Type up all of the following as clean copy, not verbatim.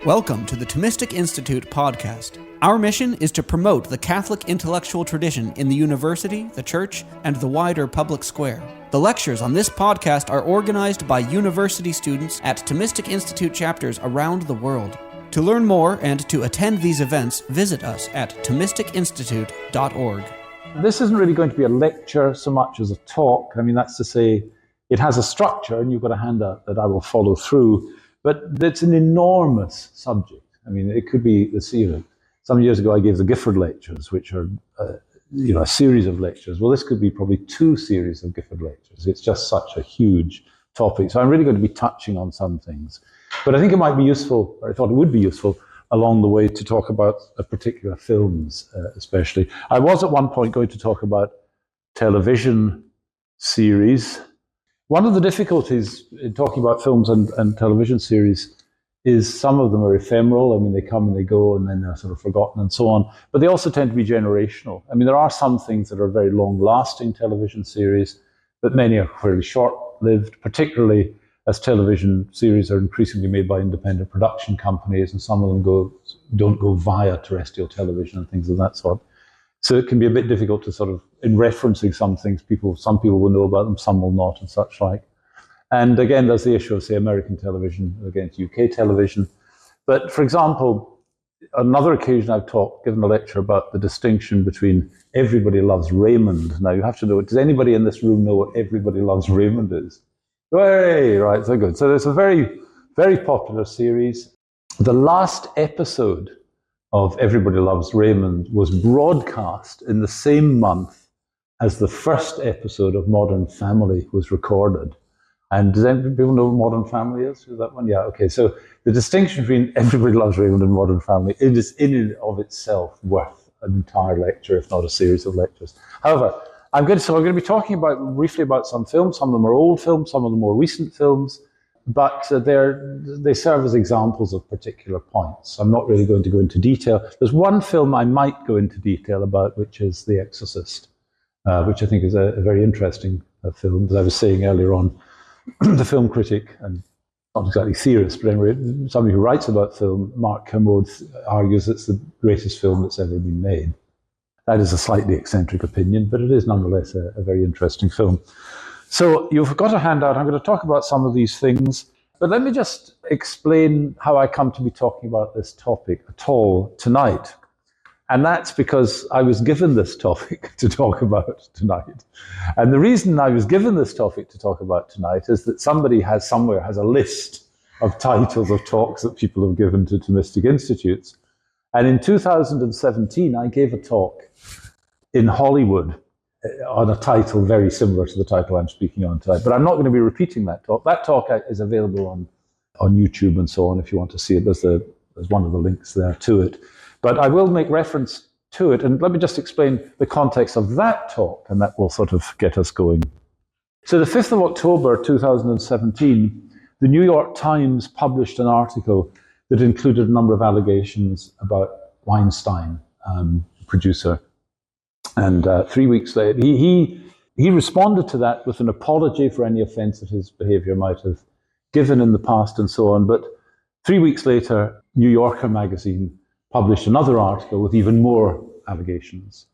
Welcome to the Thomistic Institute podcast. Our mission is to promote the Catholic intellectual tradition in the university, the church, and the wider public square. The lectures on this podcast are organized by university students at Thomistic Institute chapters around the world. To learn more and to attend these events, visit us at thomisticinstitute.org. This isn't really going to be a lecture so much as a talk. I mean, that's to say, it has a structure, and you've got a handout that I will follow through. But it's an enormous subject. I mean, it could be this year. Some years ago, I gave the Gifford lectures, which are, a series of lectures. Well, this could be probably 2 series of Gifford lectures. It's just such a huge topic. So I'm really going to be touching on some things. But I think it might be useful, or I thought it would be useful, along the way to talk about particular films, especially. I was at one point going to talk about television series. One of the difficulties in talking about films and television series is some of them are ephemeral. I mean, they come and they go and then they're sort of forgotten and so on. But they also tend to be generational. I mean, there are some things that are very long-lasting television series, but many are fairly short-lived, particularly as television series are increasingly made by independent production companies, and some of them don't go via terrestrial television and things of that sort. So it can be a bit difficult to sort of, in referencing some things, some people will know about them, some will not, and such like. And again, there's the issue of, say, American television against UK television. But for example, on another occasion I've given a lecture about the distinction between Everybody Loves Raymond. Now you have to know, does anybody in this room know what Everybody Loves Raymond is? Hey, right, so good. So there's a very, very popular series. The last episode of Everybody Loves Raymond was broadcast in the same month as the first episode of Modern Family was recorded. And does people know what Modern Family is? Is that one? Yeah, okay. So the distinction between Everybody Loves Raymond and Modern Family, it is in and of itself worth an entire lecture, if not a series of lectures. However, I'm going to be talking briefly about some films. Some of them are old films, some of them more recent films. But they serve as examples of particular points. I'm not really going to go into detail. There's one film I might go into detail about, which is The Exorcist, which I think is a very interesting film. As I was saying earlier on, the film critic, and not exactly theorist, but anyway, somebody who writes about film, Mark Kermode, argues it's the greatest film that's ever been made. That is a slightly eccentric opinion, but it is nonetheless a very interesting film. So you've got a handout. I'm going to talk about some of these things, but let me just explain how I come to be talking about this topic at all tonight. And that's because I was given this topic to talk about tonight. And the reason I was given this topic to talk about tonight is that somebody has a list of titles of talks that people have given to Thomistic Institutes. And in 2017, I gave a talk in Hollywood on a title very similar to the title I'm speaking on tonight. But I'm not going to be repeating that talk. That talk is available on YouTube and so on if you want to see it. There's one of the links there to it. But I will make reference to it. And let me just explain the context of that talk, and that will sort of get us going. So the 5th of October 2017, the New York Times published an article that included a number of allegations about Weinstein, producer. And 3 weeks later, he responded to that with an apology for any offense that his behavior might have given in the past and so on. But 3 weeks later, New Yorker magazine published another article with even more allegations.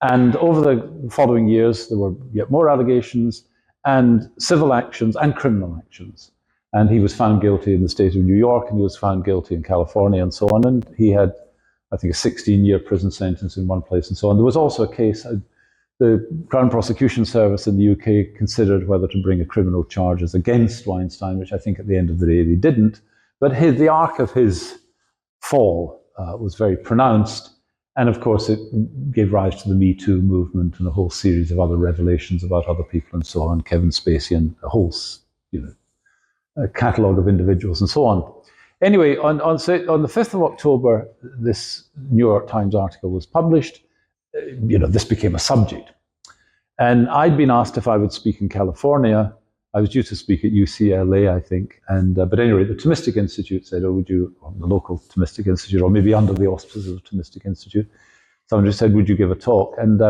And over the following years, there were yet more allegations and civil actions and criminal actions. And he was found guilty in the state of New York, and he was found guilty in California and so on. And he had, I think, a 16-year prison sentence in one place and so on. There was also a case, the Crown Prosecution Service in the UK considered whether to bring a criminal charges against Weinstein, which I think at the end of the day they didn't. But the arc of his fall was very pronounced. And of course, it gave rise to the Me Too movement and a whole series of other revelations about other people and so on, Kevin Spacey and a whole a catalogue of individuals and so on. Anyway, on the 5th of October, this New York Times article was published. This became a subject. And I'd been asked if I would speak in California. I was due to speak at UCLA, I think. But anyway, the Thomistic Institute said, the local Thomistic Institute, or maybe under the auspices of the Thomistic Institute, someone just said, would you give a talk? And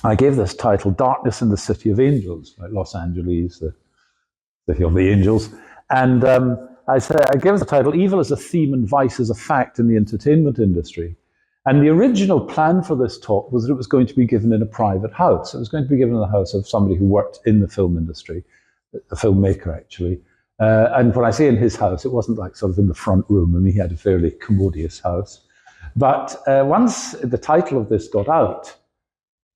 I gave this title, Darkness in the City of Angels, like Los Angeles, the City of the Angels. And I gave it the title, Evil as a Theme and Vice as a Fact in the Entertainment Industry. And the original plan for this talk was that it was going to be given in a private house. It was going to be given in the house of somebody who worked in the film industry, a filmmaker actually. And when I say in his house, it wasn't like sort of in the front room. I mean, he had a fairly commodious house. But once the title of this got out,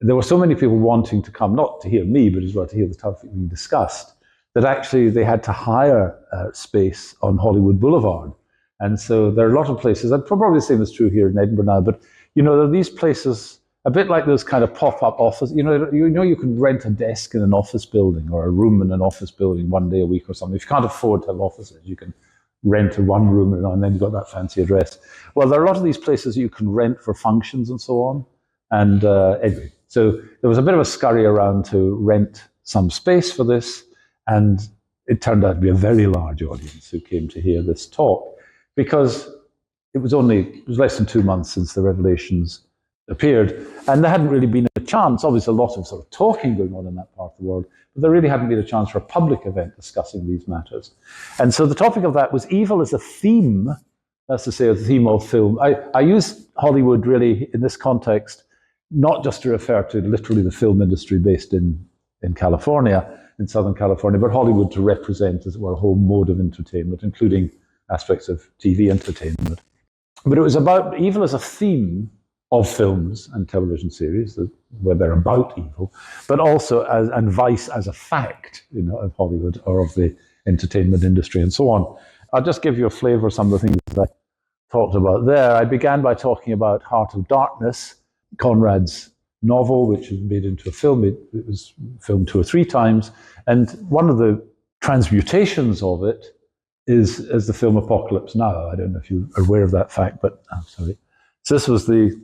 there were so many people wanting to come, not to hear me, but as well to hear the topic being discussed, that actually they had to hire space on Hollywood Boulevard. And so there are a lot of places, and probably the same is true here in Edinburgh now, but there are these places, a bit like those kind of pop-up office, you can rent a desk in an office building or a room in an office building one day a week or something. If you can't afford to have offices, you can rent one room and then you've got that fancy address. Well, there are a lot of these places you can rent for functions and so on. And anyway, so there was a bit of a scurry around to rent some space for this, and it turned out to be a very large audience who came to hear this talk, because it was less than 2 months since the revelations appeared, and there hadn't really been a chance. Obviously, a lot of sort of talking going on in that part of the world, but there really hadn't been a chance for a public event discussing these matters. And so the topic of that was evil as a theme, that's to say, a theme of film. I use Hollywood really in this context, not just to refer to literally the film industry based in California, in Southern California, but Hollywood to represent, as it were, a whole mode of entertainment, including aspects of TV entertainment. But it was about evil as a theme of films and television series, where they're about evil, but also and vice as a fact, of Hollywood or of the entertainment industry and so on. I'll just give you a flavour of some of the things that I talked about there. I began by talking about Heart of Darkness, Conrad's novel, which was made into a film. It was filmed 2 or 3 times, and one of the transmutations of it is the film Apocalypse Now. I don't know if you're aware of that fact, but I'm sorry. So this was the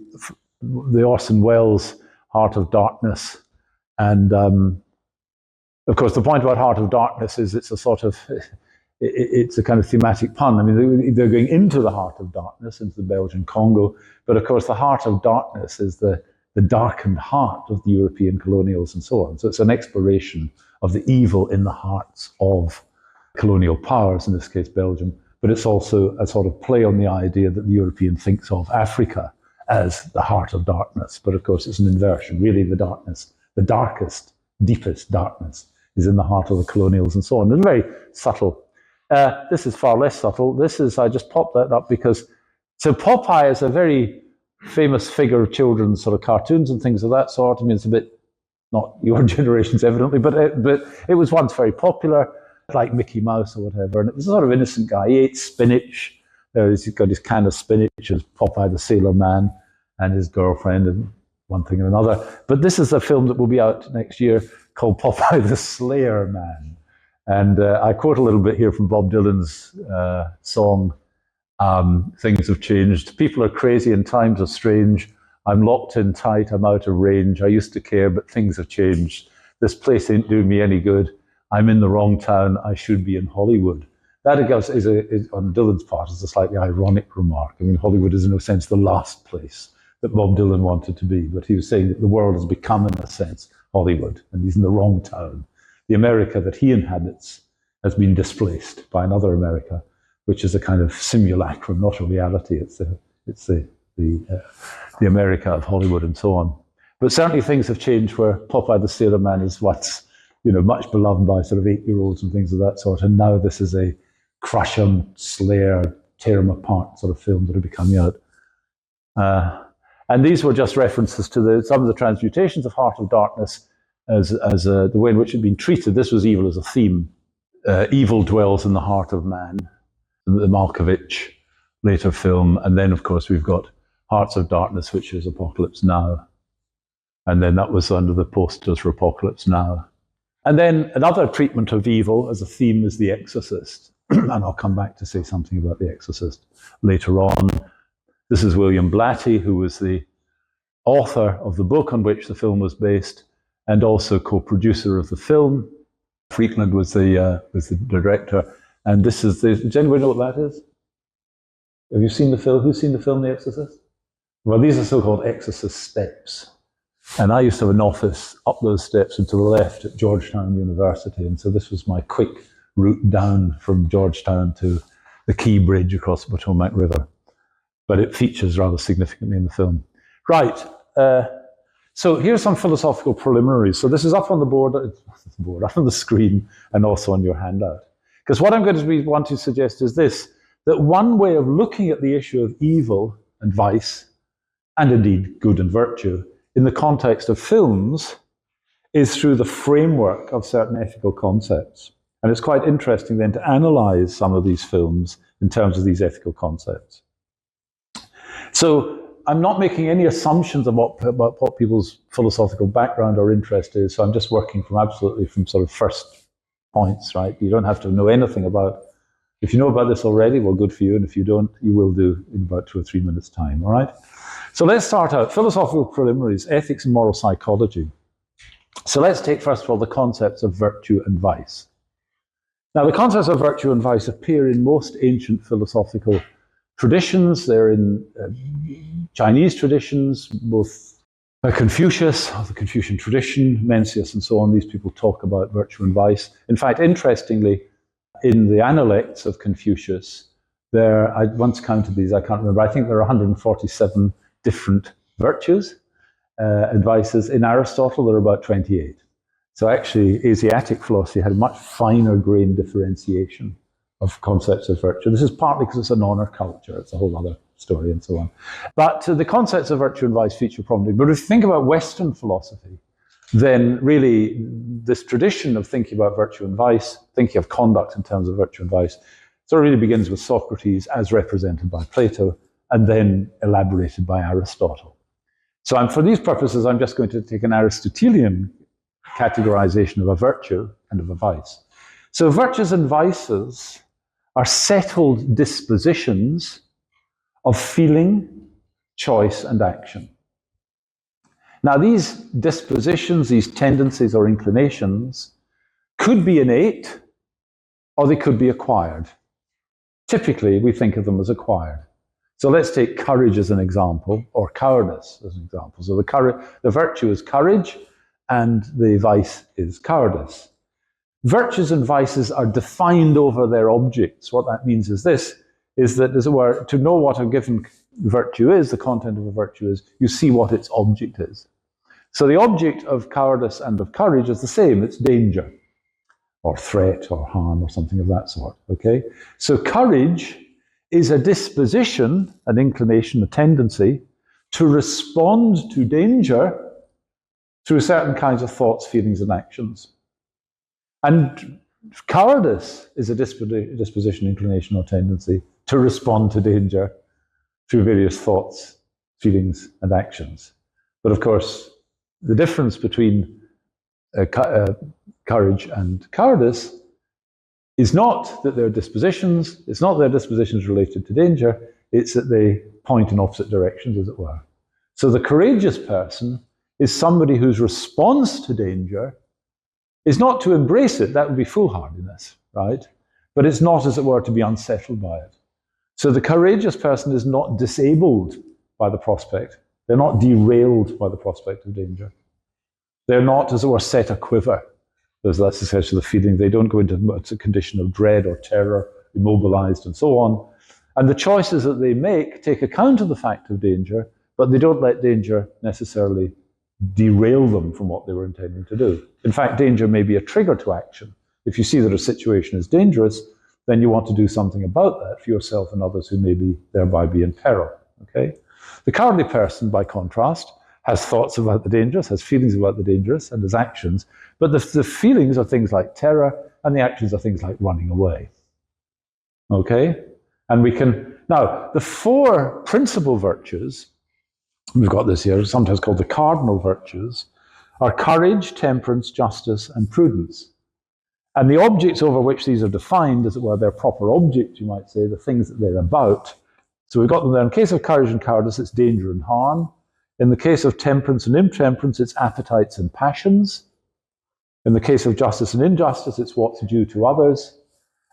Orson Welles Heart of Darkness, and of course the point about Heart of Darkness is it's a kind of thematic pun. I mean, they're going into the heart of darkness, into the Belgian Congo, but of course the heart of darkness is the darkened heart of the European colonials and so on. So it's an exploration of the evil in the hearts of colonial powers, in this case Belgium, but it's also a sort of play on the idea that the European thinks of Africa as the heart of darkness. But of course it's an inversion. Really the darkness, the darkest, deepest darkness is in the heart of the colonials and so on. It's very subtle. This is far less subtle. I just popped that up because, so Popeye is a very famous figure of children's sort of cartoons and things of that sort. I mean, it's a bit, not your generation's evidently, but it was once very popular, like Mickey Mouse or whatever. And it was a sort of innocent guy. He ate spinach. He's got his can of spinach as Popeye the Sailor Man and his girlfriend and one thing and another. But this is a film that will be out next year called Popeye the Slayer Man. And I quote a little bit here from Bob Dylan's song, Things Have Changed. People are crazy and times are strange. I'm locked in tight, I'm out of range. I used to care, but things have changed. This place ain't doing me any good. I'm in the wrong town, I should be in Hollywood. That, I guess, is on Dylan's part, is a slightly ironic remark. I mean, Hollywood is in a sense the last place that Bob Dylan wanted to be, but he was saying that the world has become, in a sense, Hollywood, and he's in the wrong town. The America that he inhabits has been displaced by another America, which is a kind of simulacrum, not a reality. It's the America of Hollywood and so on. But certainly things have changed where Popeye the Sailor Man is what's much beloved by sort of 8-year-olds and things of that sort. And now this is a crush 'em, slayer, tear 'em apart sort of film that will be coming out. And these were just references to some of the transmutations of Heart of Darkness as the way in which it had been treated. This was evil as a theme. Evil dwells in the heart of man, the Malkovich later film. And then, of course, we've got Hearts of Darkness, which is Apocalypse Now. And then that was under the posters for Apocalypse Now. And then another treatment of evil as a theme is The Exorcist. And I'll come back to say something about The Exorcist later on. This is William Blatty, who was the author of the book on which the film was based and also co-producer of the film. Friedland was the director. And this is does anybody know what that is? Have you seen the film? Who's seen the film The Exorcist? Well, these are so-called Exorcist steps. And I used to have an office up those steps and to the left at Georgetown University. And so this was my quick route down from Georgetown to the Key Bridge across the Potomac River. But it features rather significantly in the film. Right. So here's some philosophical preliminaries. So this is up on the board, up on the screen, and also on your handout. Because what I'm going to want to suggest is this, that one way of looking at the issue of evil and vice, and indeed good and virtue, in the context of films, is through the framework of certain ethical concepts. And it's quite interesting then to analyze some of these films in terms of these ethical concepts. So I'm not making any assumptions about what people's philosophical background or interest is, so I'm just working from sort of first points, right? You don't have to know anything about, if you know about this already, well, good for you, and if you don't, you will do in about 2 or 3 minutes' time, all right? So let's start out. Philosophical preliminaries, ethics and moral psychology. So let's take, first of all, the concepts of virtue and vice. Now, the concepts of virtue and vice appear in most ancient philosophical traditions. They're in Chinese traditions, both Confucius, of the Confucian tradition, Mencius, and so on. These people talk about virtue and vice. In fact, interestingly, in the Analects of Confucius, I once counted these, I can't remember, I think there are 147 different virtues and vices. In Aristotle, there are about 28. So actually, Asiatic philosophy had a much finer grained differentiation of concepts of virtue. This is partly because it's an honor culture. It's a whole other story and so on. But the concepts of virtue and vice feature prominently. But if you think about Western philosophy, then really this tradition of thinking about virtue and vice, thinking of conduct in terms of virtue and vice, so it really begins with Socrates as represented by Plato and then elaborated by Aristotle. So for these purposes, I'm just going to take an Aristotelian categorization of a virtue and of a vice. So virtues and vices are settled dispositions of feeling, choice, and action. Now, these dispositions, these tendencies or inclinations, could be innate or they could be acquired. Typically, we think of them as acquired. So let's take courage as an example, or cowardice as an example. So the virtue is courage, and the vice is cowardice. Virtues and vices are defined over their objects. What that means is this, is that, as it were, to know what a given virtue is, the content of a virtue is, you see what its object is. So the object of cowardice and of courage is the same. It's danger, or threat, or harm, or something of that sort, okay? So courage is a disposition, an inclination, a tendency, to respond to danger through certain kinds of thoughts, feelings, and actions. And cowardice is a disposition, inclination, or tendency to respond to danger through various thoughts, feelings, and actions. But of course, the difference between courage and cowardice is not that they're dispositions, it's not their dispositions related to danger, it's that they point in opposite directions, as it were. So the courageous person is somebody whose response to danger is not to embrace it, that would be foolhardiness, right? But it's not, as it were, to be unsettled by it. So the courageous person is not disabled by the prospect. They're not derailed by the prospect of danger. They're not, as it were, set a quiver. That's essentially the feeling. They don't go into a condition of dread or terror, immobilized and so on. And the choices that they make take account of the fact of danger, but they don't let danger necessarily derail them from what they were intending to do. In fact, danger may be a trigger to action. If you see that a situation is dangerous, then you want to do something about that for yourself and others who may thereby be in peril. Okay? The cowardly person, by contrast, has thoughts about the dangerous, has feelings about the dangerous, and has actions. But the feelings are things like terror, and the actions are things like running away. Okay? And now, the 4 principal virtues, we've got this here, sometimes called the cardinal virtues, are courage, temperance, justice, and prudence. And the objects over which these are defined, as it were, their proper object, you might say, the things that they're about. So we've got them there. In the case of courage and cowardice, it's danger and harm. In the case of temperance and intemperance, it's appetites and passions. In the case of justice and injustice, it's what's due to others.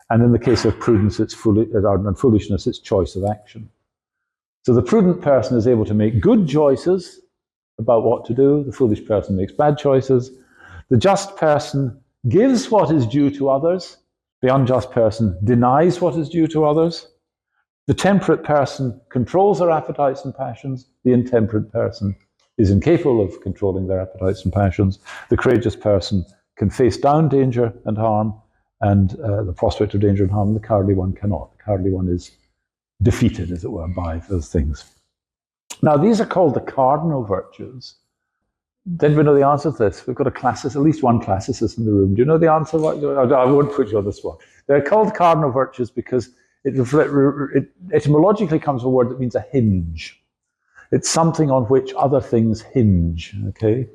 And in the case of prudence and foolishness, it's choice of action. So the prudent person is able to make good choices about what to do. The foolish person makes bad choices. The just person gives what is due to others, The unjust person denies what is due to others. The temperate person controls their appetites and passions. The intemperate person is incapable of controlling their appetites and passions. The courageous person can face down danger and harm, and the prospect of danger and harm. The cowardly one cannot. The cowardly one is defeated, as it were, by those things. Now, these are called the cardinal virtues. Did we know the answer to this? We've got a classicist, at least one classicist in the room. Do you know the answer? I won't put you on this one. They're called cardinal virtues because it etymologically comes from a word that means a hinge. It's something on which other things hinge, okay?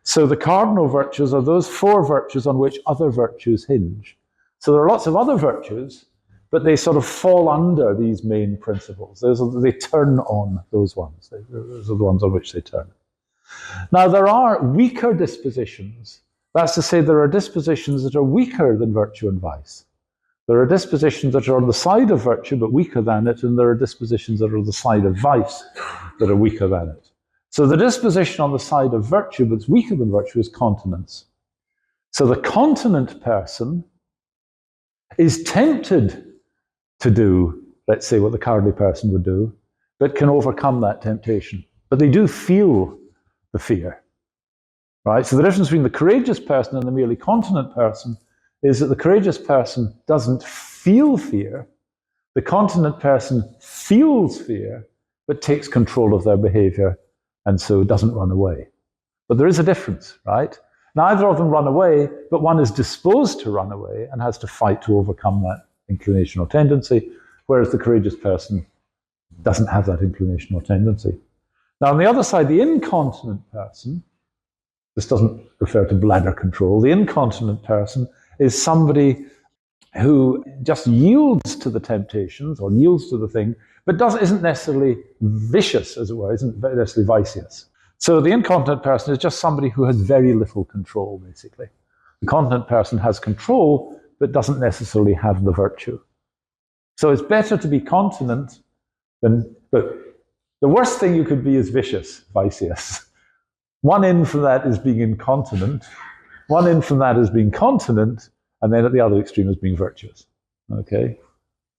So the cardinal virtues are those four virtues on which other virtues hinge. So there are lots of other virtues, but they sort of fall under these main principles. They turn on those ones. Those are the ones on which they turn. Now, there are weaker dispositions. That's to say, there are dispositions that are weaker than virtue and vice. There are dispositions that are on the side of virtue but weaker than it, and there are dispositions that are on the side of vice that are weaker than it. So the disposition on the side of virtue that's weaker than virtue is continence. So the continent person is tempted to do, let's say, what the cowardly person would do, but can overcome that temptation. But they do feel the fear, right? So the difference between the courageous person and the merely continent person is that the courageous person doesn't feel fear. The continent person feels fear, but takes control of their behavior and so doesn't run away. But there is a difference, right? Neither of them run away, but one is disposed to run away and has to fight to overcome that inclination or tendency, whereas the courageous person doesn't have that inclination or tendency. Now, on the other side, the incontinent person, this doesn't refer to bladder control, the incontinent person is somebody who just yields to the temptations or yields to the thing, but isn't necessarily vicious, as it were, isn't necessarily vicious. So the incontinent person is just somebody who has very little control, basically. The continent person has control, but doesn't necessarily have the virtue. So it's better to be continent than... But the worst thing you could be is vicious, vicious. One in from that is being incontinent, one in from that is being continent, and then at the other extreme is being virtuous. Okay?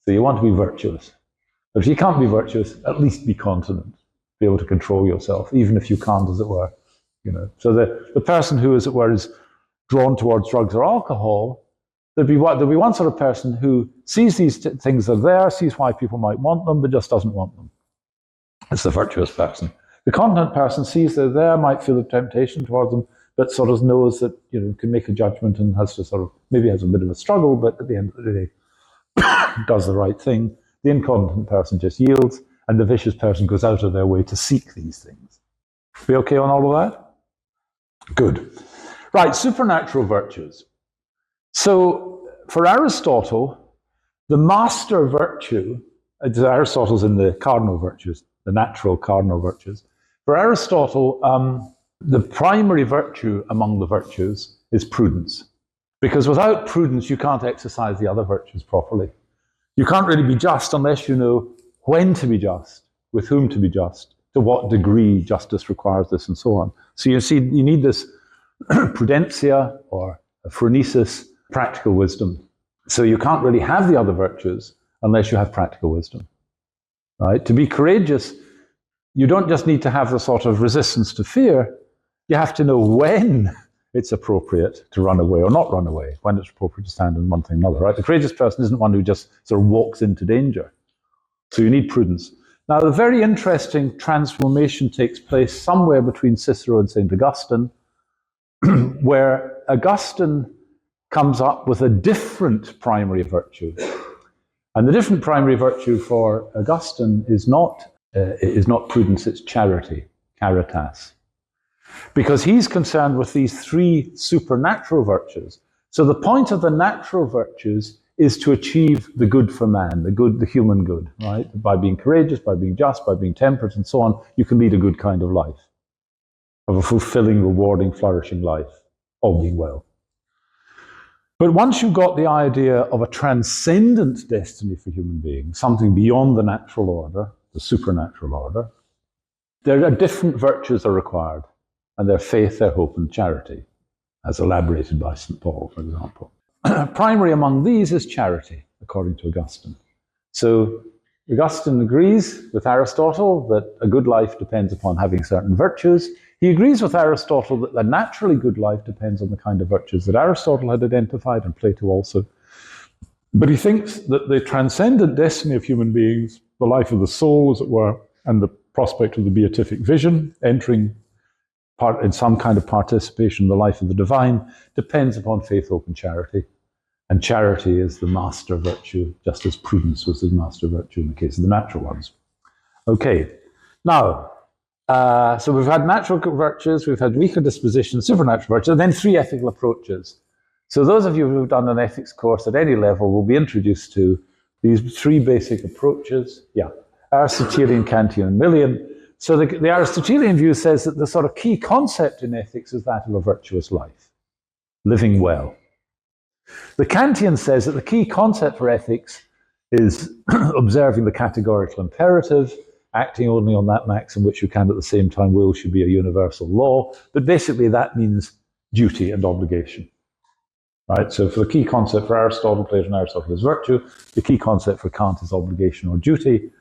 So you want to be virtuous. But if you can't be virtuous, at least be continent. Be able to control yourself, even if you can't, as it were. You know. So the person who, as it were, is drawn towards drugs or alcohol, there'll be one sort of person who sees these things that are there, sees why people might want them, but just doesn't want them. It's the virtuous person. The continent person sees they're there, might feel the temptation towards them, but sort of knows that, you know, can make a judgment and has to sort of, maybe has a bit of a struggle, but at the end of the day, does the right thing. The incontinent person just yields, and the vicious person goes out of their way to seek these things. We okay on all of that? Good. Right, supernatural virtues. So for Aristotle, the master virtue, Aristotle's in the cardinal virtues, the natural cardinal virtues. For Aristotle, the primary virtue among the virtues is prudence. Because without prudence, you can't exercise the other virtues properly. You can't really be just unless you know when to be just, with whom to be just, to what degree justice requires this, and so on. So you see, you need this prudentia or phronesis, practical wisdom. So you can't really have the other virtues unless you have practical wisdom. Right? To be courageous, you don't just need to have the sort of resistance to fear, you have to know when it's appropriate to run away or not run away, when it's appropriate to stand in one thing or another. Right? The courageous person isn't one who just sort of walks into danger. So you need prudence. Now, the very interesting transformation takes place somewhere between Cicero and St. Augustine, where Augustine comes up with a different primary virtue. And the different primary virtue for Augustine is not prudence, it's charity, caritas. Because he's concerned with these three supernatural virtues. So the point of the natural virtues is to achieve the good for man, the human good, right? By being courageous, by being just, by being temperate, and so on, you can lead a good kind of life, of a fulfilling, rewarding, flourishing life, all being well. But once you've got the idea of a transcendent destiny for human beings, something beyond the natural order, the supernatural order, there are different virtues are required, and they're faith, their hope, and charity, as elaborated by St. Paul, for example. primary among these is charity, according to Augustine. So Augustine agrees with Aristotle that a good life depends upon having certain virtues. He agrees with Aristotle that a naturally good life depends on the kind of virtues that Aristotle had identified, and Plato also. But he thinks that the transcendent destiny of human beings, the life of the soul, as it were, and the prospect of the beatific vision, entering in some kind of participation in the life of the divine, depends upon faith, hope, and charity. And charity is the master virtue, just as prudence was the master virtue in the case of the natural ones. Okay, now, so we've had natural virtues, we've had weaker dispositions, supernatural virtues, and then 3 ethical approaches. So those of you who've done an ethics course at any level will be introduced to these 3 basic approaches. Yeah, Aristotelian, Kantian, and Millian. So the Aristotelian view says that the sort of key concept in ethics is that of a virtuous life, living well. The Kantian says that the key concept for ethics is observing the categorical imperative, acting only on that maxim which you can at the same time will should be a universal law. But basically that means duty and obligation. Right? So for the key concept for Aristotle, Plato and Aristotle is virtue. The key concept for Kant is obligation or duty.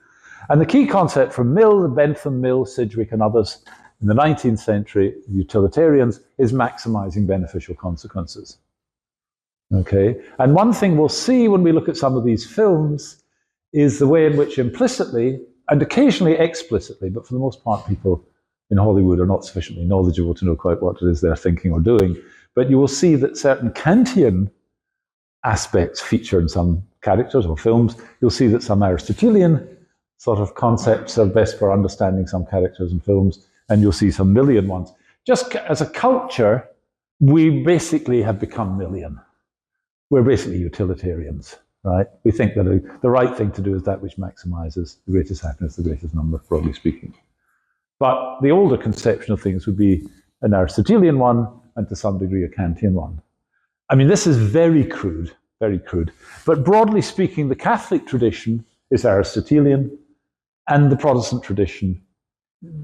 And the key concept for Mill, Bentham, Mill, Sidgwick and others in the 19th century, utilitarians, is maximizing beneficial consequences. Okay, and one thing we'll see when we look at some of these films is the way in which implicitly, and occasionally explicitly, but for the most part people in Hollywood are not sufficiently knowledgeable to know quite what it is they're thinking or doing, but you will see that certain Kantian aspects feature in some characters or films. You'll see that some Aristotelian sort of concepts are best for understanding some characters and films, and you'll see some Millian ones. Just as a culture, we basically have become Millian. We're basically utilitarians, right? We think that the right thing to do is that which maximizes the greatest happiness, the greatest number, broadly speaking. But the older conception of things would be an Aristotelian one, and to some degree a Kantian one. I mean, this is very crude, very crude. But broadly speaking, the Catholic tradition is Aristotelian, and the Protestant tradition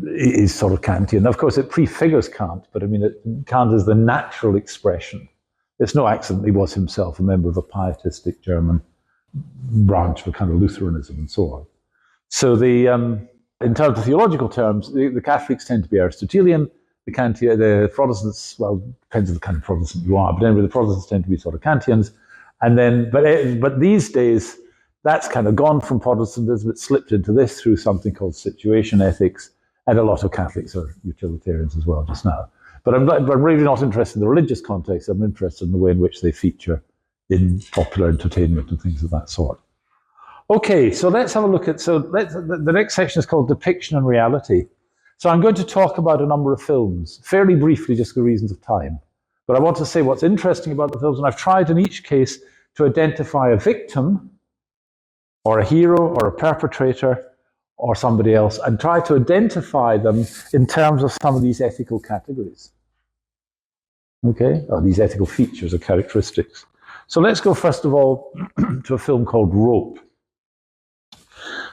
is sort of Kantian. Of course, it prefigures Kant, but I mean, Kant is the natural expression. It's no accident he was himself a member of a pietistic German branch of kind of Lutheranism and so on. So in terms of theological terms, the Catholics tend to be Aristotelian. The Protestants, well, depends on the kind of Protestant you are, but anyway, the Protestants tend to be sort of Kantians. And then, but these days, that's kind of gone from Protestantism. It's slipped into this through something called situation ethics, and a lot of Catholics are utilitarians as well just now. But I'm really not interested in the religious context. I'm interested in the way in which they feature in popular entertainment and things of that sort. Okay, so let's have a look at, the next section is called Depiction and Reality. So I'm going to talk about a number of films, fairly briefly just for reasons of time. But I want to say what's interesting about the films, and I've tried in each case to identify a victim, or a hero, or a perpetrator, or somebody else, and try to identify them in terms of some of these ethical categories. Okay, or these ethical features or characteristics. So let's go first of all to a film called Rope.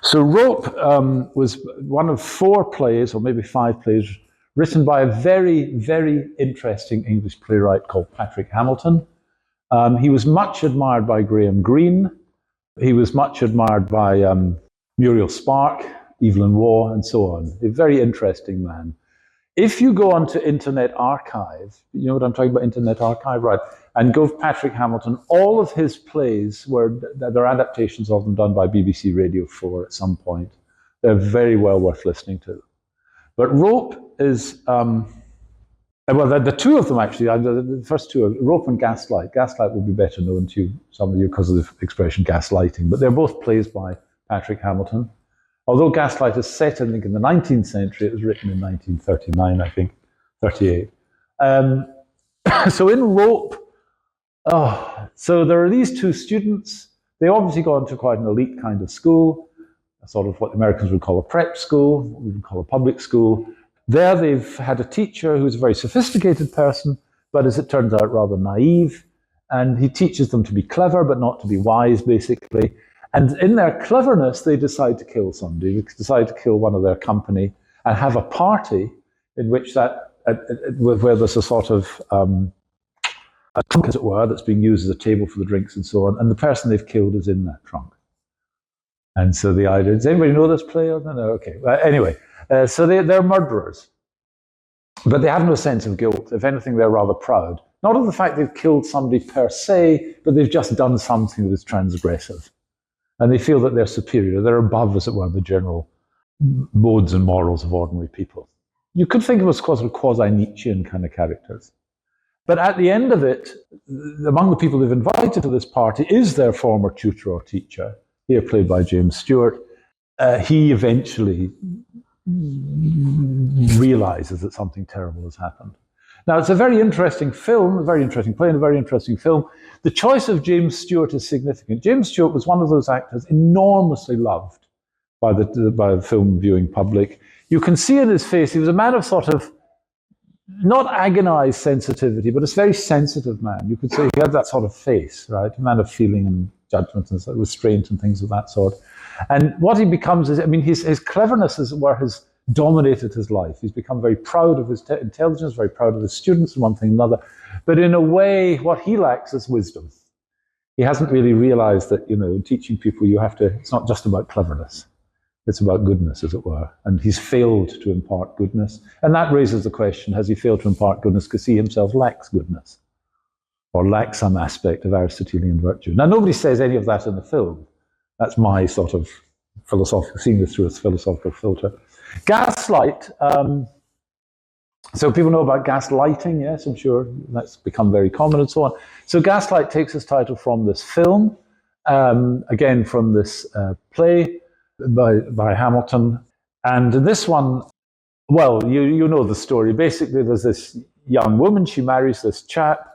So Rope was one of 4 plays, or maybe 5 plays, written by a very, very interesting English playwright called Patrick Hamilton. He was much admired by Graham Greene. He was much admired by Muriel Spark, Evelyn Waugh, and so on. A very interesting man. If you go onto Internet Archive, you know what I'm talking about, Internet Archive, right? And go Patrick Hamilton, all of his plays there are adaptations of them done by BBC Radio 4 at some point. They're very well worth listening to. But Rope is, well, the 2 of them actually, the first 2 are Rope and Gaslight. Gaslight will be better known to some of you because of the expression gaslighting, but they're both plays by Patrick Hamilton. Although Gaslight is set, I think, in the 19th century, it was written in 1939, I think, 38. So in Rope, so there are these 2 students. They obviously go into quite an elite kind of school, sort of what the Americans would call a prep school, what we would call a public school. There they've had a teacher who's a very sophisticated person, but as it turns out, rather naive. And he teaches them to be clever, but not to be wise, basically. And in their cleverness, they decide to kill somebody. They decide to kill one of their company and have a party in which where there's a sort of a trunk, as it were, that's being used as a table for the drinks and so on, and the person they've killed is in that trunk. And so the idea, does anybody know this play? No, okay. Anyway, so they're murderers. But they have no sense of guilt. If anything, they're rather proud. Not of the fact they've killed somebody per se, but they've just done something that is transgressive. And they feel that they're superior. They're above, as it were, the general modes and morals of ordinary people. You could think of us as quasi-Nietzschean kind of characters. But at the end of it, among the people they've invited to this party is their former tutor or teacher, here played by James Stewart. He eventually realizes that something terrible has happened. Now, it's a very interesting film, a very interesting play, and a very interesting film. The choice of James Stewart is significant. James Stewart was one of those actors enormously loved by the film viewing public. You can see in his face, he was a man of sort of, not agonized sensitivity, but a very sensitive man. You could say he had that sort of face, right? A man of feeling and judgment and restraint and things of that sort. And what he becomes is, I mean, his cleverness, as it were, has dominated his life. He's become very proud of his intelligence, very proud of his students, and one thing and another. But in a way, what he lacks is wisdom. He hasn't really realized that, teaching people, it's not just about cleverness. It's about goodness, as it were. And he's failed to impart goodness. And that raises the question, has he failed to impart goodness because he himself lacks goodness? Or lacks some aspect of Aristotelian virtue? Now, nobody says any of that in the film. That's my sort of seeing this through a philosophical filter. Gaslight. So people know about gaslighting, yes, I'm sure that's become very common and so on. So Gaslight takes its title from this film, again from this play by Hamilton. And this one, well, you know the story. Basically, there's this young woman, she marries this chap.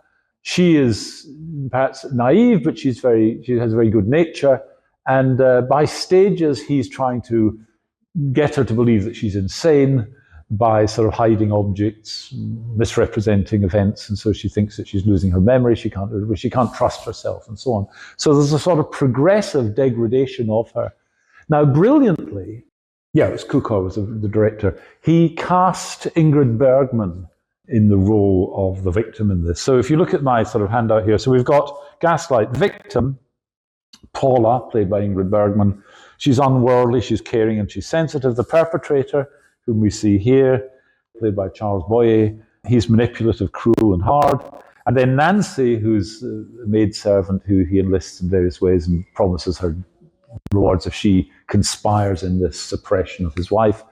She is perhaps naive, but she has a very good nature. And by stages, he's trying to get her to believe that she's insane by sort of hiding objects, misrepresenting events, and so she thinks that she's losing her memory, she can't trust herself, and so on. So there's a sort of progressive degradation of her. Now, brilliantly, it was Cukor was the director. He cast Ingrid Bergman in the role of the victim in this. So if you look at my sort of handout here, so we've got Gaslight victim, Paula, played by Ingrid Bergman. She's unworldly, she's caring, and she's sensitive. The perpetrator, whom we see here, played by Charles Boyer, he's manipulative, cruel, and hard. And then Nancy, who's a maidservant who he enlists in various ways and promises her rewards if she conspires in this suppression of his wife,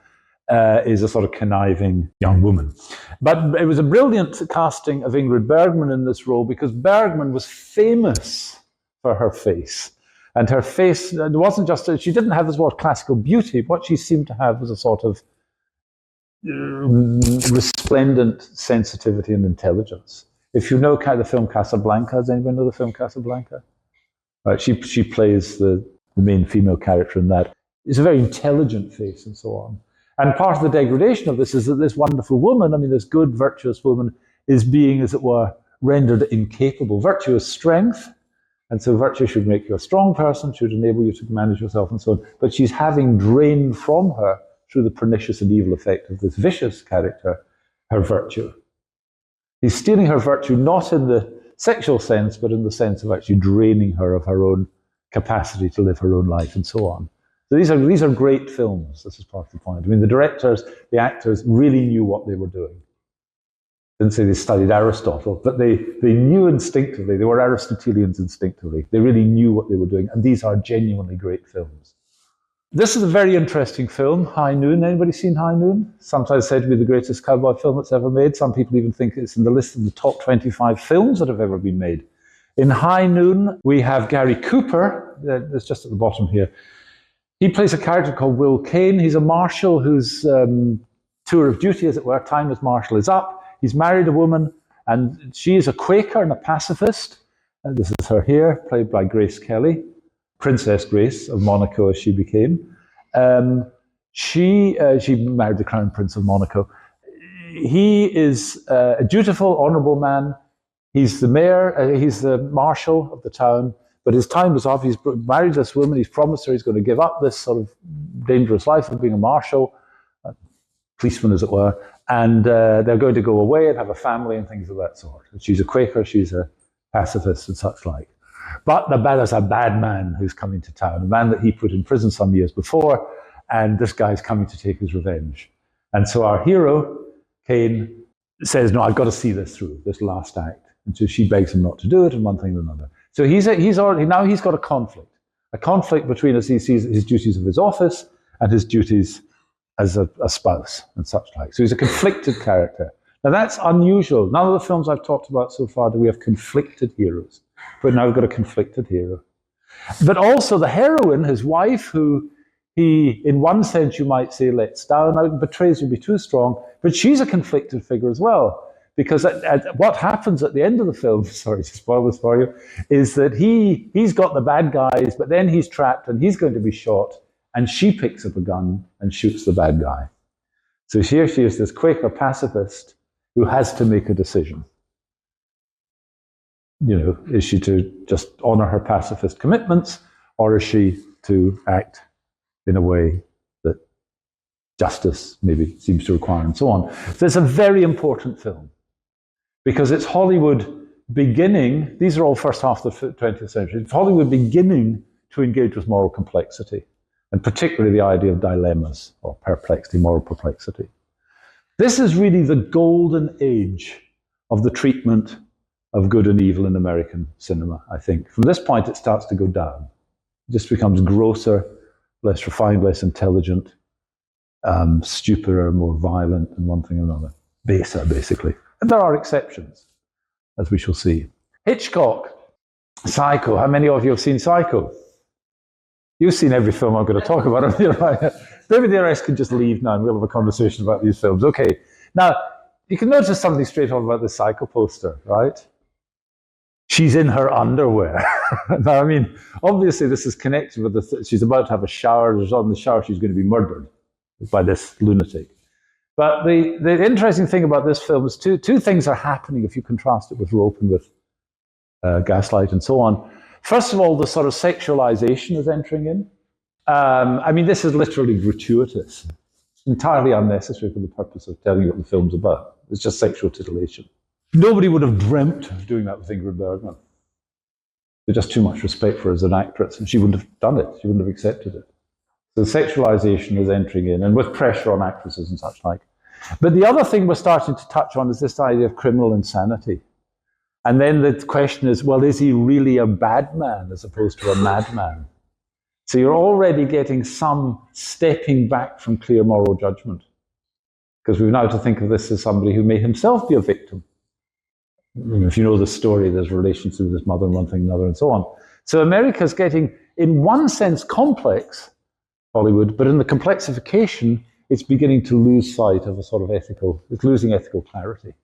is a sort of conniving young woman. But it was a brilliant casting of Ingrid Bergman in this role because Bergman was famous for her face. And her face, it wasn't just, she didn't have this word classical beauty. What she seemed to have was a sort of resplendent sensitivity and intelligence. If you know the film Casablanca, does anybody know the film Casablanca? Right, she plays the main female character in that. It's a very intelligent face and so on. And part of the degradation of this is that this wonderful woman, this good, virtuous woman, is being, as it were, rendered incapable. Virtue is strength, and so virtue should make you a strong person, should enable you to manage yourself and so on. But she's having drained from her, through the pernicious and evil effect of this vicious character, her virtue. He's stealing her virtue not in the sexual sense, but in the sense of actually draining her of her own capacity to live her own life and so on. So these are great films. This is part of the point. The directors, the actors really knew what they were doing. Didn't say they studied Aristotle, but they knew instinctively. They were Aristotelians instinctively. They really knew what they were doing, and these are genuinely great films. This is a very interesting film, High Noon. Anybody seen High Noon? Sometimes said to be the greatest cowboy film that's ever made. Some people even think it's in the list of the top 25 films that have ever been made. In High Noon, we have Gary Cooper, that's just at the bottom here. He plays a character called Will Kane. He's a marshal whose tour of duty, as it were, time as marshal is up. He's married a woman, and she is a Quaker and a pacifist. And this is her here, played by Grace Kelly, Princess Grace of Monaco, as she became. She married the Crown Prince of Monaco. He is a dutiful, honourable man. He's the mayor, he's the marshal of the town, but his time is up. He's married this woman, he's promised her he's going to give up this sort of dangerous life of being a marshal, a policeman as it were, And they're going to go away and have a family and things of that sort. And she's a Quaker, she's a pacifist and such like. But there's a bad man who's coming to town, a man that he put in prison some years before, and this guy's coming to take his revenge. And so our hero, Cain, says, no, I've got to see this through, this last act. And so she begs him not to do it, and one thing and another. So he's got a conflict between, as he sees his duties of his office and his duties as a spouse and such like. So he's a conflicted character. Now that's unusual. None of the films I've talked about so far do we have conflicted heroes. But now we've got a conflicted hero. But also the heroine, his wife, who he, in one sense, you might say, lets down. Now, betrays would be too strong, but she's a conflicted figure as well. Because what happens at the end of the film, sorry to spoil this for you, is that he's got the bad guys, but then he's trapped and he's going to be shot, and she picks up a gun and shoots the bad guy. So here she is, this Quaker pacifist who has to make a decision. You know, is she to just honor her pacifist commitments, or is she to act in a way that justice maybe seems to require, and so on. So it's a very important film because it's Hollywood beginning, these are all first half of the 20th century, it's Hollywood beginning to engage with moral complexity, and particularly the idea of dilemmas or perplexity, moral perplexity. This is really the golden age of the treatment of good and evil in American cinema, I think. From this point, it starts to go down. It just becomes grosser, less refined, less intelligent, stupider, more violent, and one thing or another. Baser, basically. And there are exceptions, as we shall see. Hitchcock, Psycho. How many of you have seen Psycho? You've seen every film I'm going to talk about. Maybe the rest can just leave now and we'll have a conversation about these films. Okay. Now, you can notice something straight on about the Psycho poster, right? She's in her underwear. Now, I mean, obviously this is connected with she's about to have a shower. There's on the shower, she's going to be murdered by this lunatic. But the interesting thing about this film is two things are happening if you contrast it with Rope and with Gaslight and so on. First of all, the sort of sexualization is entering in. I mean, this is literally gratuitous. It's entirely unnecessary for the purpose of telling you what the film's about. It's just sexual titillation. Nobody would have dreamt of doing that with Ingrid Bergman. There's just too much respect for her as an actress, and she wouldn't have done it. She wouldn't have accepted it. So the sexualization is entering in, and with pressure on actresses and such like. But the other thing we're starting to touch on is this idea of criminal insanity. And then the question is, well, is he really a bad man as opposed to a madman? So you're already getting some stepping back from clear moral judgment. Because we've now to think of this as somebody who may himself be a victim. If you know the story, there's relations with his mother and one thing and another and so on. So America's getting, in one sense, complex, Hollywood, but in the complexification, it's beginning to lose sight of a sort of it's losing ethical clarity.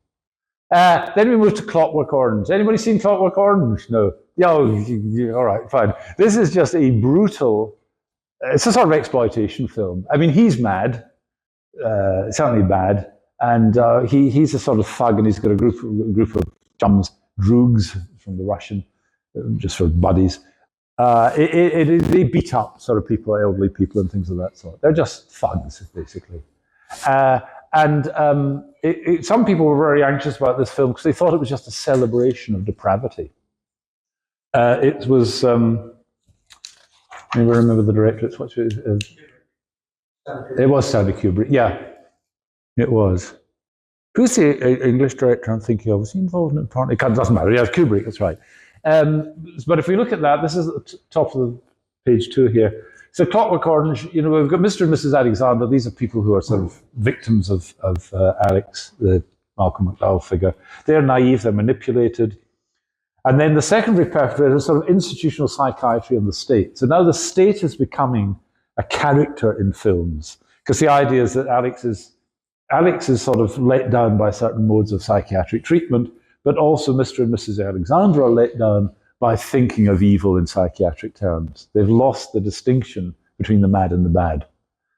Then we move to Clockwork Orange. Anybody seen Clockwork Orange? No. Yeah, all right, fine. This is just a brutal, it's a sort of exploitation film. I mean, he's mad, certainly bad, and he's a sort of thug, and he's got a group of chums, droogs from the Russian, just for buddies. They beat up sort of people, elderly people and things of that sort. They're just thugs, basically. Some people were very anxious about this film because they thought it was just a celebration of depravity. It was, maybe remember the director, it was Stanley Kubrick, yeah, it was. Who's the English director I'm thinking of? Was he involved in it? Partly? It doesn't matter, yeah, Kubrick, that's right. But if we look at that, this is at the top of the page 2 here. So Clockwork Orange, you know, we've got Mr. and Mrs. Alexander. These are people who are sort of victims of Alex, the Malcolm McDowell figure. They're naive, they're manipulated. And then the secondary perpetrator is sort of institutional psychiatry in the state. So now the state is becoming a character in films. Because the idea is that Alex is sort of let down by certain modes of psychiatric treatment, but also Mr. and Mrs. Alexander are let down by thinking of evil in psychiatric terms. They've lost the distinction between the mad and the bad.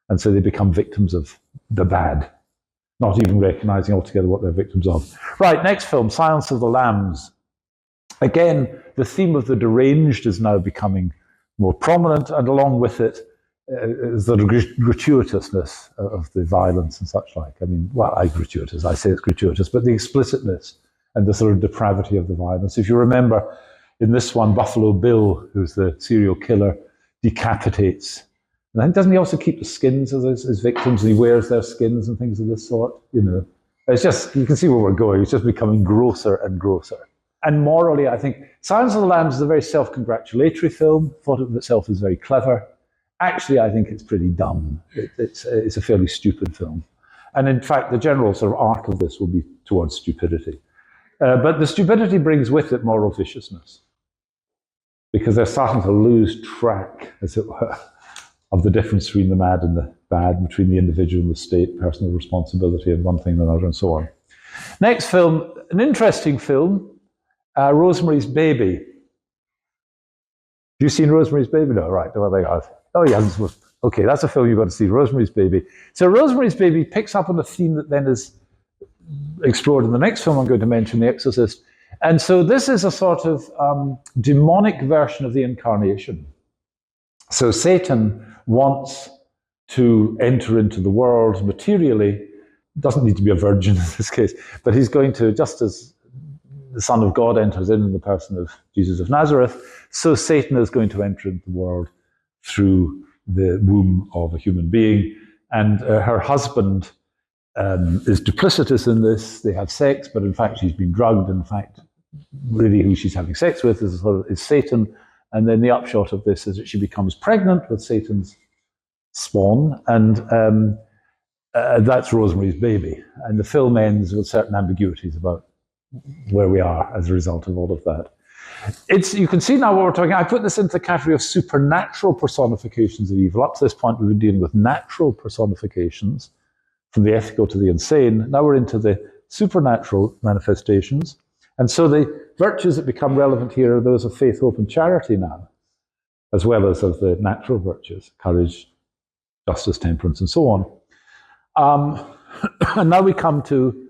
And so they become victims of the bad, not even recognizing altogether what they're victims of. Right, next film, Silence of the Lambs. Again, the theme of the deranged is now becoming more prominent, and along with it, sort of gratuitousness of the violence and such like. I mean, well, I say it's gratuitous, but the explicitness and the sort of depravity of the violence. If you remember, in this one, Buffalo Bill, who's the serial killer, decapitates. And I think, doesn't he also keep the skins of his victims, and he wears their skins and things of this sort? You know, it's just, you can see where we're going. It's just becoming grosser and grosser. And morally, I think Silence of the Lambs is a very self-congratulatory film, thought of itself as very clever. Actually, I think it's pretty dumb. It's a fairly stupid film. And in fact, the general sort of arc of this will be towards stupidity. But the stupidity brings with it moral viciousness, because they're starting to lose track, as it were, of the difference between the mad and the bad, between the individual and the state, personal responsibility, and one thing and another, and so on. Next film, an interesting film, Rosemary's Baby. Have you seen Rosemary's Baby? No, right. Well, they are. Oh, yeah. Okay, that's a film you've got to see, Rosemary's Baby. So Rosemary's Baby picks up on a theme that then is explored in the next film I'm going to mention, The Exorcist. And so this is a sort of demonic version of the incarnation. So Satan wants to enter into the world materially, doesn't need to be a virgin in this case, but he's going to, just as the Son of God enters in the person of Jesus of Nazareth, so Satan is going to enter into the world through the womb of a human being. And her husband is duplicitous in this. They have sex, but in fact she's been drugged. In fact, really who she's having sex with is Satan. And then the upshot of this is that she becomes pregnant with Satan's spawn, and that's Rosemary's Baby. And the film ends with certain ambiguities about where we are as a result of all of that. You can see now what we're talking. I put this into the category of supernatural personifications of evil. Up to this point, we've been dealing with natural personifications, from the ethical to the insane. Now we're into the supernatural manifestations. And so the virtues that become relevant here are those of faith, hope, and charity now, as well as of the natural virtues, courage, justice, temperance, and so on. And now we come to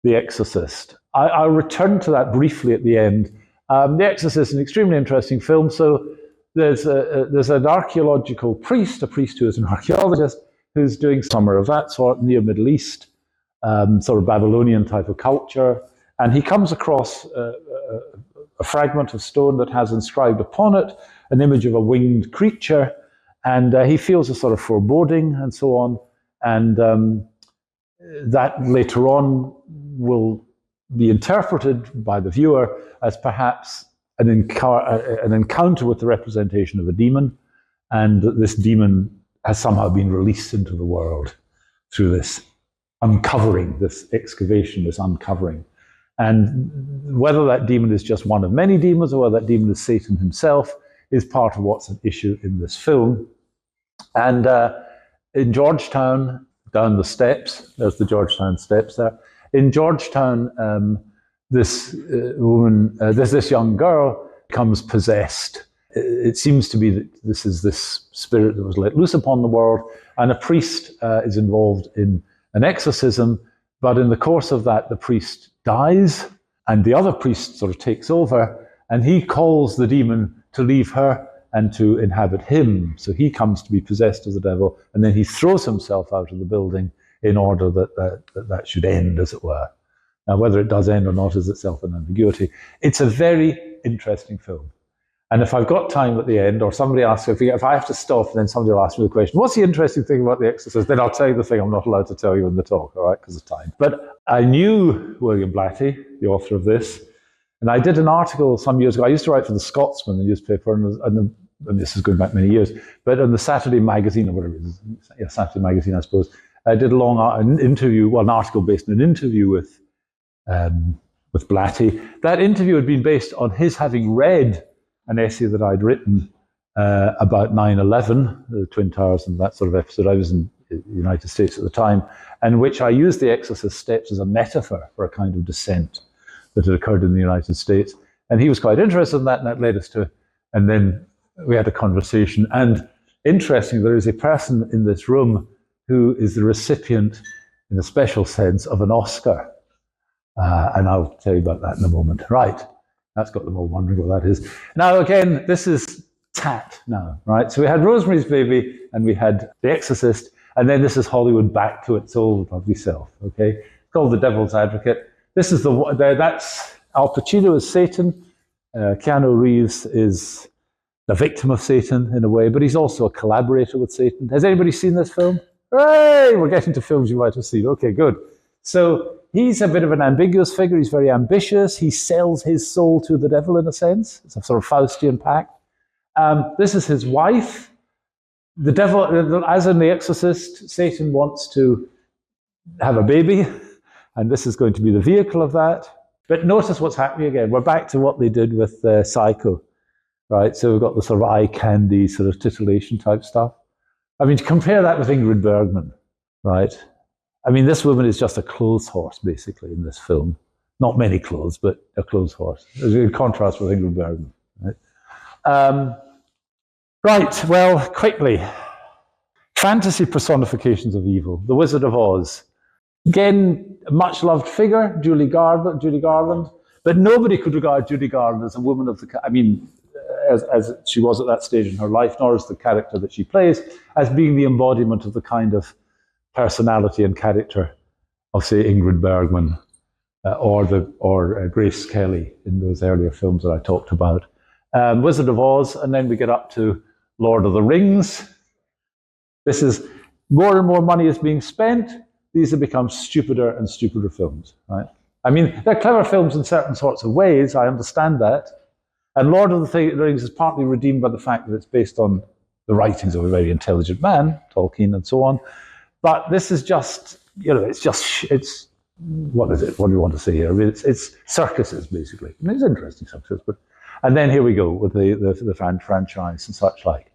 The Exorcist. I'll return to that briefly at the end. The Exorcist is an extremely interesting film. So there's an archaeological priest, a priest who is an archaeologist, who's doing somewhere of that sort, near Middle East, sort of Babylonian type of culture. And he comes across a fragment of stone that has inscribed upon it an image of a winged creature. And he feels a sort of foreboding and so on. And that later on will be interpreted by the viewer as perhaps an encounter with the representation of a demon. And this demon has somehow been released into the world through this uncovering, this excavation, this uncovering. And whether that demon is just one of many demons or whether that demon is Satan himself is part of what's an issue in this film. And in Georgetown, down the steps, there's the Georgetown steps there. In Georgetown, this young girl becomes possessed. It seems to be that this is this spirit that was let loose upon the world, and a priest is involved in an exorcism, but in the course of that, the priest dies, and the other priest sort of takes over, and he calls the demon to leave her and to inhabit him. So he comes to be possessed as the devil, and then he throws himself out of the building in order that should end, as it were. Now, whether it does end or not is itself an ambiguity. It's a very interesting film. And if I've got time at the end, or somebody asks, if I have to stop, then somebody will ask me the question, what's the interesting thing about The Exorcist? Then I'll tell you the thing I'm not allowed to tell you in the talk, all right, because of time. But I knew William Blatty, the author of this, and I did an article some years ago. I used to write for the Scotsman, the newspaper, and this is going back many years, but on the Saturday magazine, or whatever it is, yeah, Saturday magazine, I suppose, I did a long an article based on an interview with Blatty. That interview had been based on his having read an essay that I'd written about 9/11, the Twin Towers and that sort of episode. I was in the United States at the time, in which I used the Exorcist steps as a metaphor for a kind of descent that had occurred in the United States. And he was quite interested in that, and that led us to, and then we had a conversation. And interestingly, there is a person in this room who is the recipient, in a special sense, of an Oscar. And I'll tell you about that in a moment. Right. That's got them all wondering what that is. Now, again, this is tat now, right? So we had Rosemary's Baby and we had The Exorcist, and then this is Hollywood back to its old lovely self, okay? It's called The Devil's Advocate. This is that's Al Pacino as Satan. Keanu Reeves is the victim of Satan in a way, but he's also a collaborator with Satan. Has anybody seen this film? Hey, we're getting to films you might have seen. Okay, good. So he's a bit of an ambiguous figure. He's very ambitious. He sells his soul to the devil in a sense. It's a sort of Faustian pact. This is his wife. The devil, as in The Exorcist, Satan wants to have a baby, and this is going to be the vehicle of that. But notice what's happening again. We're back to what they did with Psycho, right? So we've got the sort of eye candy, sort of titillation type stuff. I mean, compare that with Ingrid Bergman, right? I mean, this woman is just a clothes horse, basically, in this film. Not many clothes, but a clothes horse. In contrast with Ingrid Bergman, right? Right, well, quickly. Fantasy personifications of evil. The Wizard of Oz. Again, a much-loved figure, Judy Garland. But nobody could regard Judy Garland as a woman of the... I mean, as she was at that stage in her life, nor as the character that she plays, as being the embodiment of the kind of personality and character of, say, Ingrid Bergman or Grace Kelly in those earlier films that I talked about. Wizard of Oz, and then we get up to Lord of the Rings. This is more and more money is being spent. These have become stupider and stupider films, right? I mean, they're clever films in certain sorts of ways. I understand that. And Lord of the Rings is partly redeemed by the fact that it's based on the writings of a very intelligent man, Tolkien and so on. But this is just, it's what is it? What do you want to say here? I mean, it's circuses, basically. I mean, it's interesting circuses, but... And then here we go with the franchise and such like.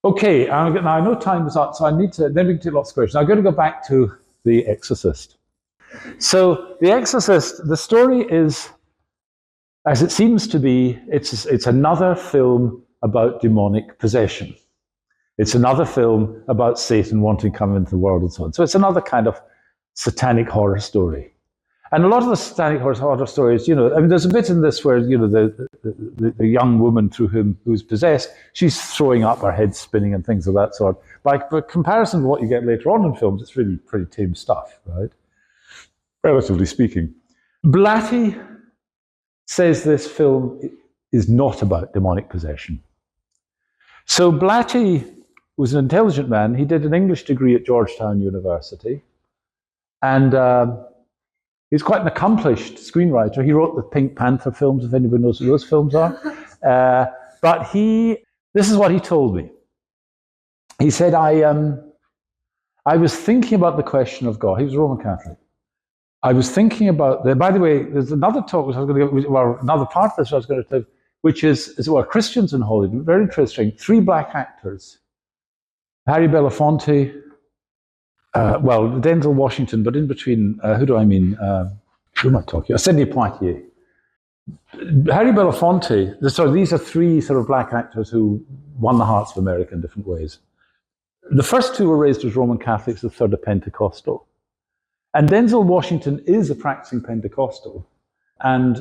Okay, now I know time is up, so then we can take lots of questions. I'm going to go back to The Exorcist. So The Exorcist, the story is, as it seems to be, it's another film about demonic possession. It's another film about Satan wanting to come into the world and so on. So it's another kind of satanic horror story. And a lot of the satanic horror stories, I mean, there's a bit in this where, the young woman who's possessed, she's throwing up, her head spinning and things of that sort. By comparison to what you get later on in films, it's really pretty tame stuff, right? Relatively speaking. Blatty says this film is not about demonic possession. So Blatty was an intelligent man. He did an English degree at Georgetown University. And he's quite an accomplished screenwriter. He wrote the Pink Panther films, if anybody knows what those films are. But this is what he told me. He said, I was thinking about the question of God. He was a Roman Catholic. I was thinking about, by the way, there's another talk which I was going to give, well, another part of this I was going to tell, which is Christians in Hollywood. Very interesting. 3 black actors. Harry Belafonte, Denzel Washington, but in between, who do I mean? Who am I talking about? Sidney Poitier. Harry Belafonte, so these are 3 sort of black actors who won the hearts of America in different ways. The first 2 were raised as Roman Catholics, the third a Pentecostal. And Denzel Washington is a practicing Pentecostal. And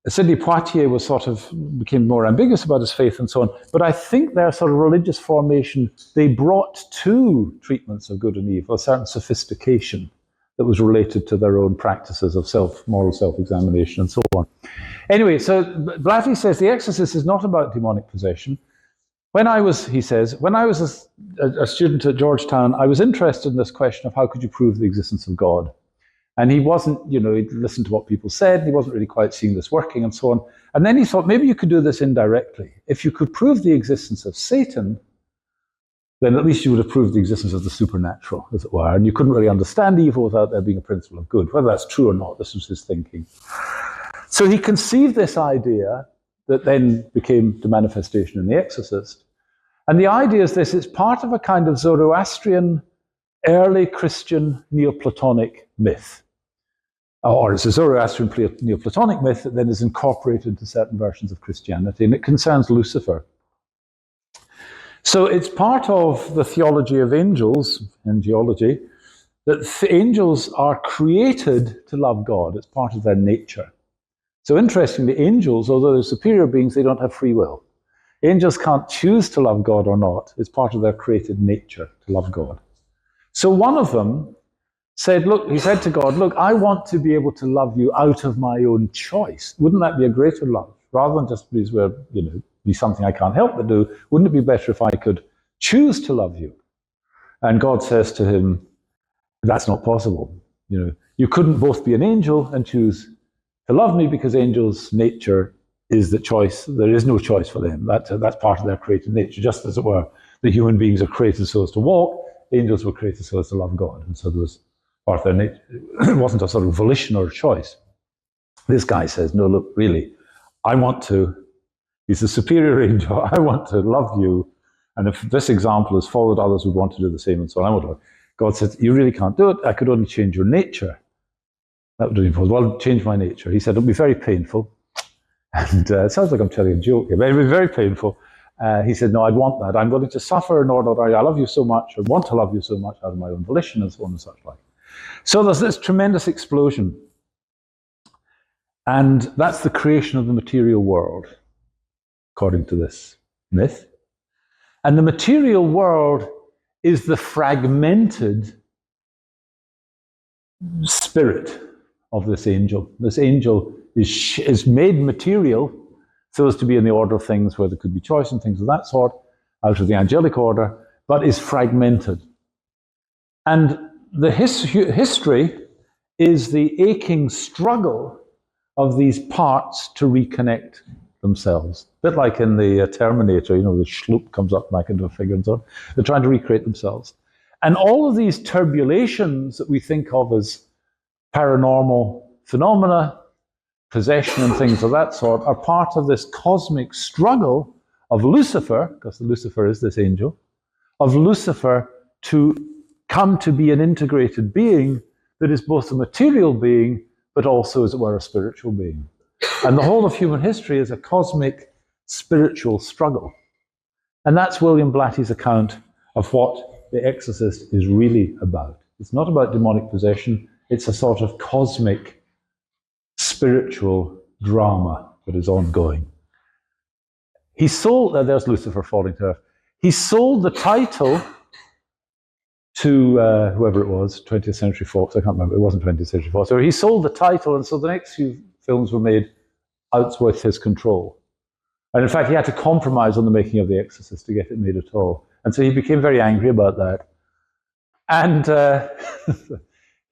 Sidney Poitier became more ambiguous about his faith and so on. But I think their sort of religious formation, they brought to treatments of good and evil a certain sophistication that was related to their own practices of moral self-examination and so on. Anyway, so Blatty says The Exorcist is not about demonic possession. He says, when I was a student at Georgetown, I was interested in this question of how could you prove the existence of God? And he wasn't, he'd listened to what people said, and he wasn't really quite seeing this working and so on. And then he thought, maybe you could do this indirectly. If you could prove the existence of Satan, then at least you would have proved the existence of the supernatural, as it were. And you couldn't really understand evil without there being a principle of good. Whether that's true or not, this was his thinking. So he conceived this idea that then became the manifestation in The Exorcist. And the idea is this, it's part of a kind of Zoroastrian, early Christian Neoplatonic myth. Or it's a Zoroastrian Neoplatonic myth that then is incorporated into certain versions of Christianity, and it concerns Lucifer. So it's part of the theology of angels, angelology, that angels are created to love God. It's part of their nature. So interestingly, angels, although they're superior beings, they don't have free will. Angels can't choose to love God or not. It's part of their created nature to love God. So one of them said, look, he said to God, look, I want to be able to love you out of my own choice. Wouldn't that be a greater love? Rather than just be something I can't help but do, wouldn't it be better if I could choose to love you? And God says to him, that's not possible. You couldn't both be an angel and choose to love me, because angels' nature is the choice. There is no choice for them. That's part of their created nature. Just as it were, the human beings are created so as to walk, angels were created so as to love God. And so there was part of their nature. It wasn't a sort of volition or a choice. This guy says, no, look, really, he's a superior angel, I want to love you. And if this example is followed, others would want to do the same and so on. God said, you really can't do it. I could only change your nature. That would be impossible. Well, change my nature. He said, it'll be very painful. And it sounds like I'm telling a joke here, but it'll be very painful. He said, no, I'd want that. I'm willing to suffer in order that I love you so much, or want to love you so much out of my own volition, and so on and such like. So there's this tremendous explosion. And that's the creation of the material world, according to this myth. And the material world is the fragmented spirit of this angel. This angel is made material so as to be in the order of things where there could be choice and things of that sort, out of the angelic order, but is fragmented. And the history is the aching struggle of these parts to reconnect themselves. A bit like in the Terminator, the schloop comes up back into a figure and so on. They're trying to recreate themselves. And all of these turbulations that we think of as paranormal phenomena, possession and things of that sort, are part of this cosmic struggle of Lucifer, because Lucifer is this angel, of Lucifer to come to be an integrated being that is both a material being, but also, as it were, a spiritual being. And the whole of human history is a cosmic spiritual struggle. And that's William Blatty's account of what The Exorcist is really about. It's not about demonic possession, it's a sort of cosmic spiritual drama that is ongoing. He sold, there's Lucifer falling to earth. He sold the title to whoever it was, 20th Century Fox, I can't remember, it wasn't 20th Century Fox. So he sold the title, and so the next few films were made out with his control. And in fact, he had to compromise on the making of The Exorcist to get it made at all. And so he became very angry about that. And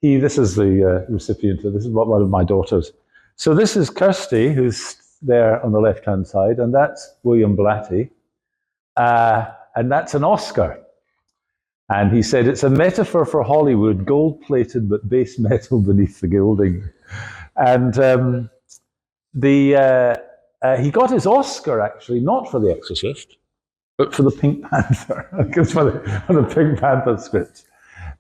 this is the recipient of this is one of my daughters. So this is Kirsty, who's there on the left-hand side, and that's William Blatty. And that's an Oscar. And he said, it's a metaphor for Hollywood, gold-plated but base metal beneath the gilding. And he got his Oscar, actually, not for The Exorcist, but for the Pink Panther, because for the Pink Panther script.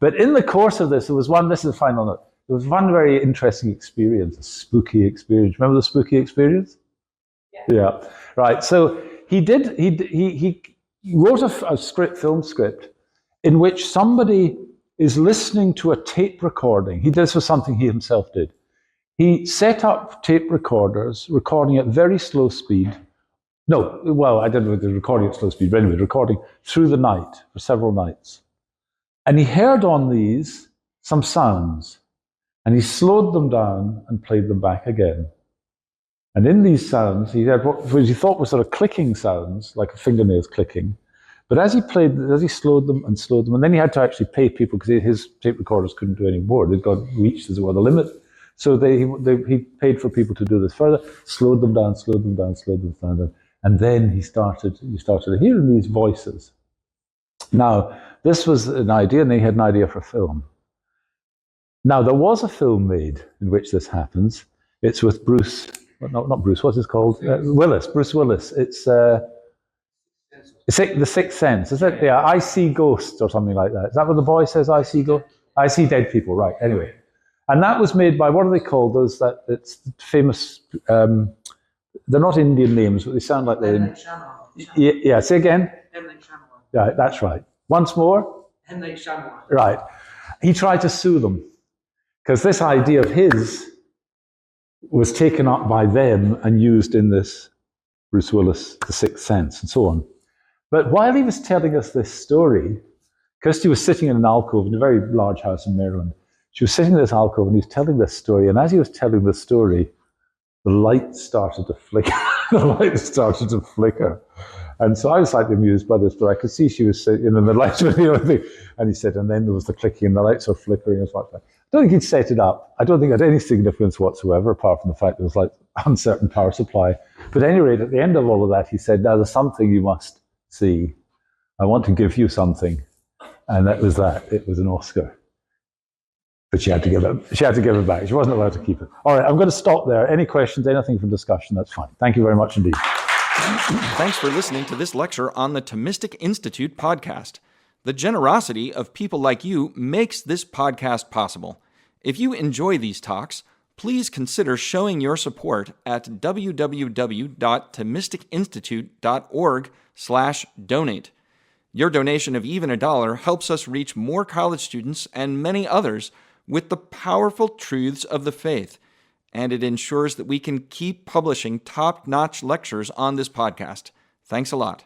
But in the course of this, this is the final note, there was one very interesting experience, a spooky experience. Remember the spooky experience? Yeah. Right. So he wrote a film script in which somebody is listening to a tape recording. This was something he himself did. He set up tape recorders, recording at very slow speed. No, well, I don't know if they're recording at slow speed, but anyway, recording through the night for several nights. And he heard on these some sounds, and he slowed them down and played them back again. And in these sounds, he had what he thought were sort of clicking sounds, like fingernails clicking. But as he slowed them, and then he had to actually pay people because his tape recorders couldn't do any more. They'd got reached, as it were, the limit. So he paid for people to do this further, slowed them down, and then he started hearing these voices. Now, this was an idea, and they had an idea for a film. Now, there was a film made in which this happens. It's with Bruce, not Bruce, what's it called? Bruce Willis. It's The Sixth Sense, is it? Yeah, I See Ghosts or something like that. Is that what the boy says, I see ghosts? I see dead people, right, anyway. And that was made by, what are they called? It's famous, they're not Indian names, but they sound like they're... Yeah, say again? M. Night Shyamalan. Yeah, that's right. Once more? M. Night Shyamalan. Right. He tried to sue them, because this idea of his was taken up by them and used in this Bruce Willis, The Sixth Sense, and so on. But while he was telling us this story, Kirsty was sitting in an alcove in a very large house in Maryland. She was sitting in this alcove and he was telling this story. And as he was telling the story, the light started to flicker. The light started to flicker. And so I was slightly amused by this, but I could see she was sitting in the lights with the other thing. And he said, and then there was the clicking and the lights were flickering and so on. I don't think he'd set it up. I don't think it had any significance whatsoever, apart from the fact there was like uncertain power supply. But at any rate, at the end of all of that, he said, now there's something you must see. I want to give you something. And that was that. It was an Oscar. But she had to give it. She had to give it back. She wasn't allowed to keep it. All right, I'm going to stop there. Any questions, anything for discussion, that's fine. Thank you very much indeed. Thanks for listening to this lecture on the Thomistic Institute podcast. The generosity of people like you makes this podcast possible. If you enjoy these talks, please consider showing your support at www.thomisticinstitute.org/donate. Your donation of even $1 helps us reach more college students and many others with the powerful truths of the faith, and it ensures that we can keep publishing top-notch lectures on this podcast. Thanks a lot.